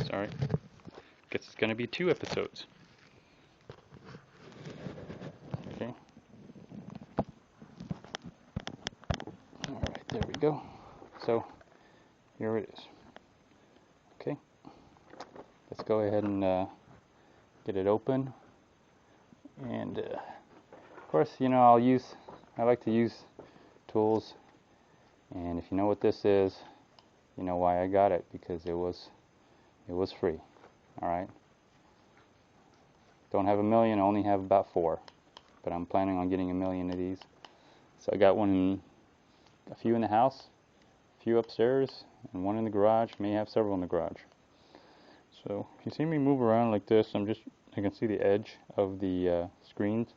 Sorry. Guess it's going to be 2 episodes. Okay. Alright, there we go. So, here it is. Okay. Let's go ahead and get it open. And, of course, you know, I like to use tools. And if you know what this is, you know why I got it, because it was free. Alright. Don't have a million, I only have about 4. But I'm planning on getting a million of these. So I got a few in the house, a few upstairs, and 1 in the garage. May have several in the garage. So if you see me move around like this, I can see the edge of the screens,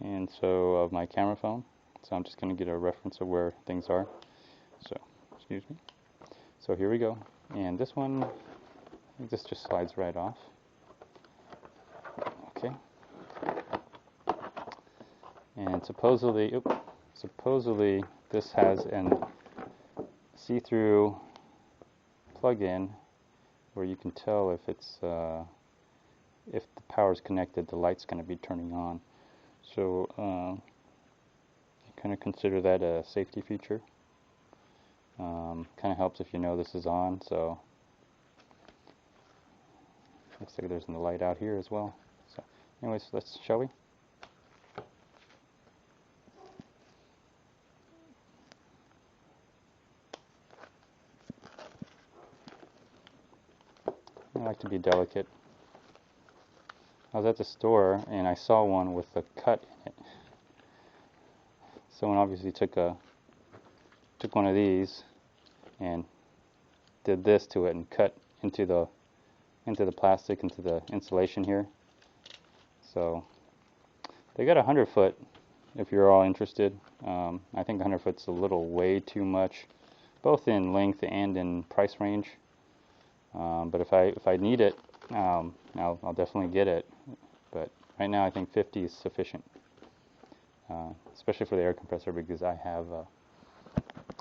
and so of my camera phone. So I'm just going to get a reference of where things are. So, excuse me. So here we go. And this one, this just slides right off. Okay. And supposedly this has an see-through plug-in where you can tell if if the power is connected, the light's going to be turning on. So kind of consider that a safety feature. Kind of helps if you know this is on. So looks like there's a light out here as well. So anyways, shall we? I like to be delicate. I was at the store and I saw one with a cut in it. Someone obviously took one of these and did this to it and cut into the plastic, into the insulation here. So they got 100-foot if you're all interested. I think 100-foot's a little way too much, both in length and in price range. But if I need it, I'll definitely get it. But right now I think 50 is sufficient, especially for the air compressor, because I have,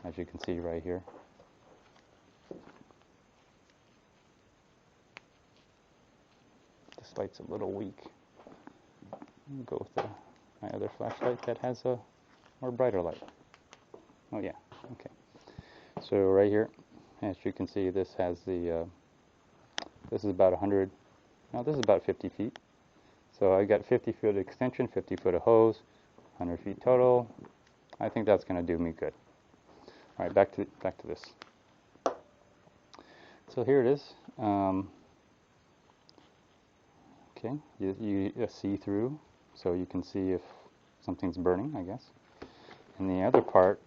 as you can see right here, this light's a little weak. I'll go with my other flashlight that has a more brighter light. Oh yeah, okay. So right here, as you can see, this has this is about 100, no, this is about 50 feet. So I got 50-foot extension, 50-foot of hose, 100 feet total. I think that's going to do me good. All right, back to this. So here it is. Okay, you see through, so you can see if something's burning, I guess. And the other part,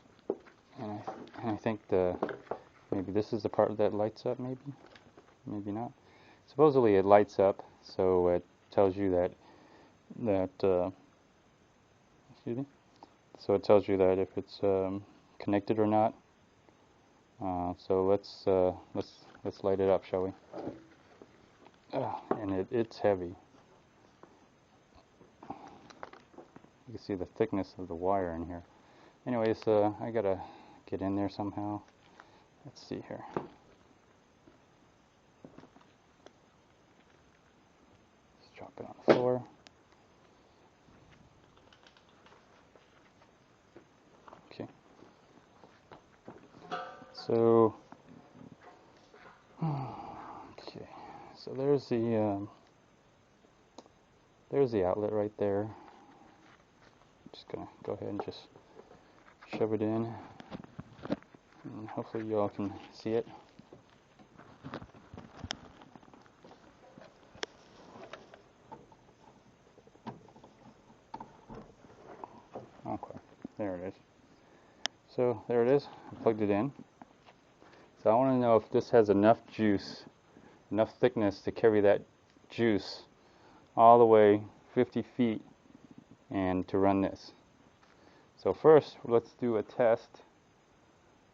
and I think maybe this is the part that lights up, maybe not. Supposedly it lights up, so it tells you that excuse me. So it tells you that if it's connected or not. So let's light it up, shall we? And it's heavy. You can see the thickness of the wire in here. Anyways, I gotta get in there somehow. Let's see here. Let's drop it on the floor. Okay. So, okay. So there's the outlet right there. Just gonna go ahead and just shove it in, and hopefully you all can see it. Okay, there it is. So there it is. I plugged it in. So I want to know if this has enough juice, enough thickness to carry that juice all the way 50 feet and to run this. So first, let's do a test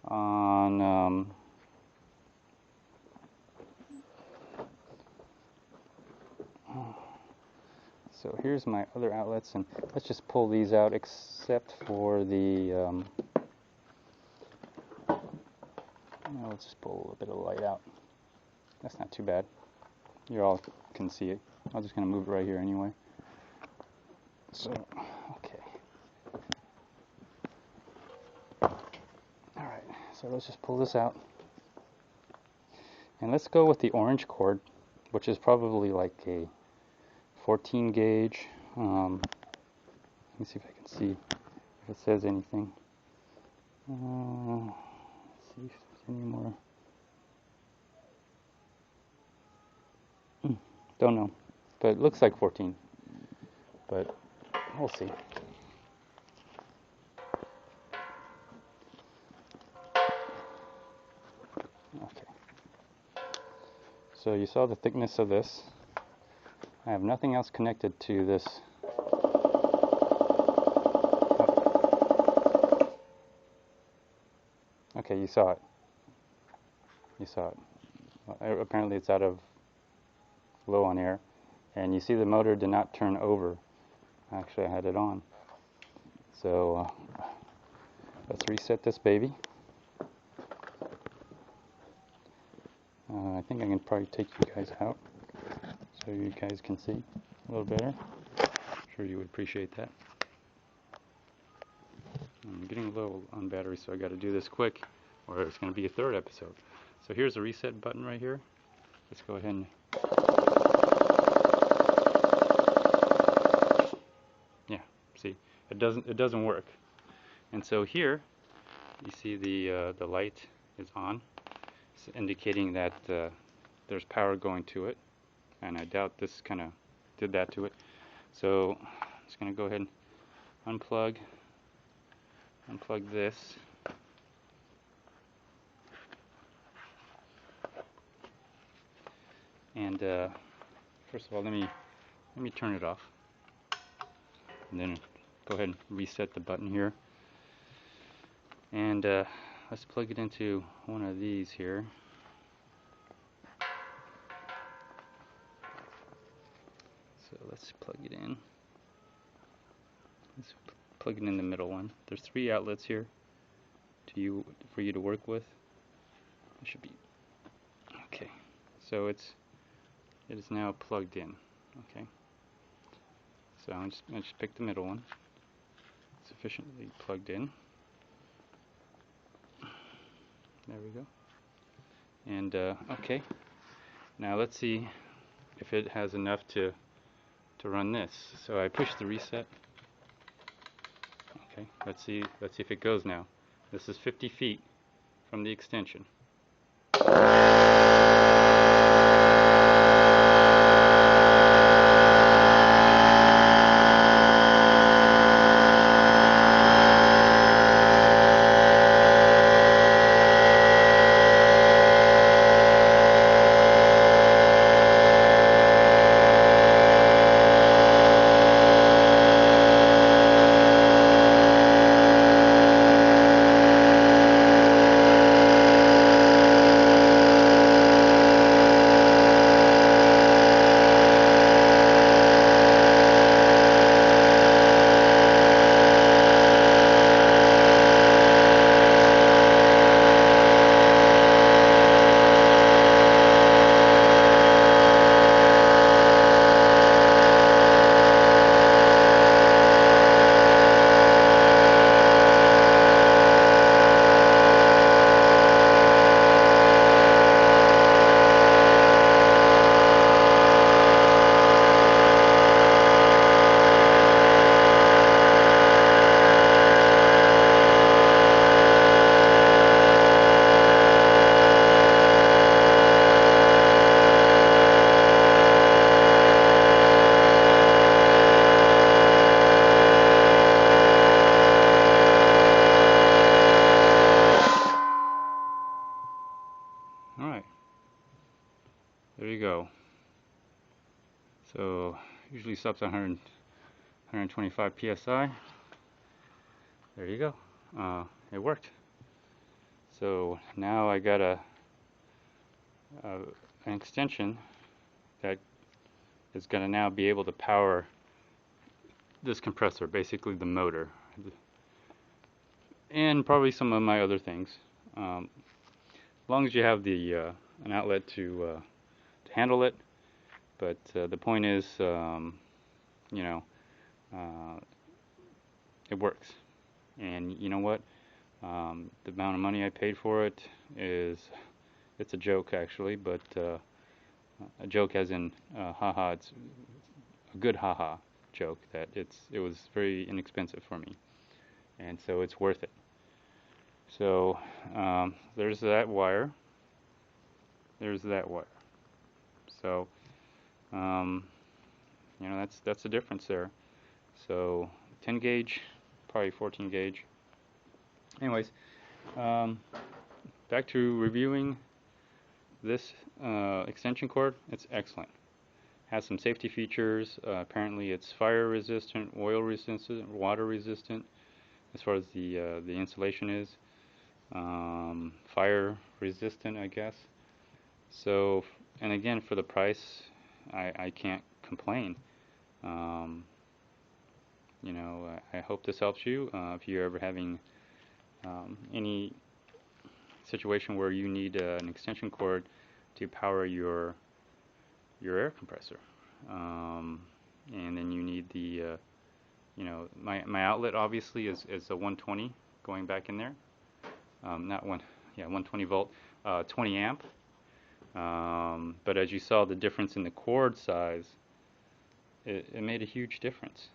on so here's my other outlets, and let's just pull these out, except for the let's just pull a little bit of light out. That's not too bad. You all can see it. I'm just going to move it right here anyway. So, okay. Alright, so let's just pull this out. And let's go with the orange cord, which is probably like a 14 gauge. Let me see if I can see if it says anything. Let's see if there's any more. Don't know, but it looks like 14. But we'll see. Okay. So you saw the thickness of this. I have nothing else connected to this. Okay, you saw it. You saw it. Apparently it's out of low on air. And you see the motor did not turn over. Actually, I had it on. So let's reset this baby. I think I can probably take you guys out so you guys can see a little better. I'm sure you would appreciate that. I'm getting low on battery, so I got to do this quick or it's going to be a third episode. So here's the reset button right here. Let's go ahead and see, it doesn't work. And so here you see the light is on. It's indicating that there's power going to it, and I doubt this kind of did that to it. So I'm just going to go ahead and unplug this. And first of all, let me turn it off, and then go ahead and reset the button here. And let's plug it into one of these here. So let's plug it in. Let's plug it in the middle one. There's 3 outlets here for you to work with. It should be okay. So it is now plugged in. Okay. So I just pick the middle one. Sufficiently plugged in. There we go. And okay. Now let's see if it has enough to run this. So I push the reset. Okay. Let's see if it goes now. This is 50 feet from the extension. There you go. So usually stops at 125 psi. There you go. It worked. So now I got an extension that is going to now be able to power this compressor, basically the motor, and probably some of my other things. As long as you have the an outlet to handle it. But the point is, you know, it works. And you know what? The amount of money I paid for it it's a joke actually, but a joke as in haha, it's a good haha joke that it was very inexpensive for me, and so it's worth it. So there's that wire. There's that wire. So you know, that's the difference there. So 10 gauge, probably 14 gauge. Anyways, back to reviewing this extension cord. It's excellent. Has some safety features. Apparently it's fire resistant, oil resistant, water resistant as far as the insulation is. Fire resistant, I guess. So, and again, for the price, I can't complain. You know, I hope this helps you. If you're ever having any situation where you need an extension cord to power your air compressor, and then you need the you know, my outlet obviously is a 120 going back in there, not 120 volt, 20 amp. But as you saw, the difference in the cord size, it made a huge difference.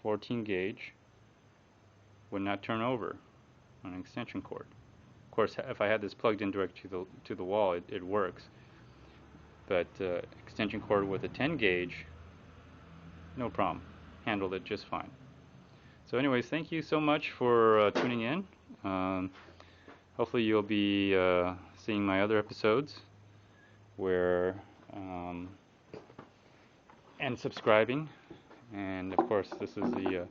14 gauge would not turn over on an extension cord. Of course, if I had this plugged in direct to the wall, it works. But extension cord with a 10 gauge, no problem. Handled it just fine. So anyways, thank you so much for tuning in. Hopefully you'll be seeing my other episodes where and subscribing. And of course, this is the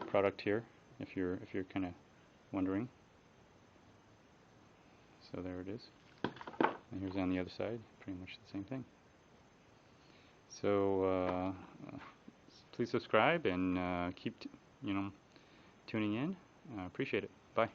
product here, if you're kind of wondering. So there it is. And here's on the other side, pretty much the same thing. So please subscribe and keep tuning in. Appreciate it. Bye.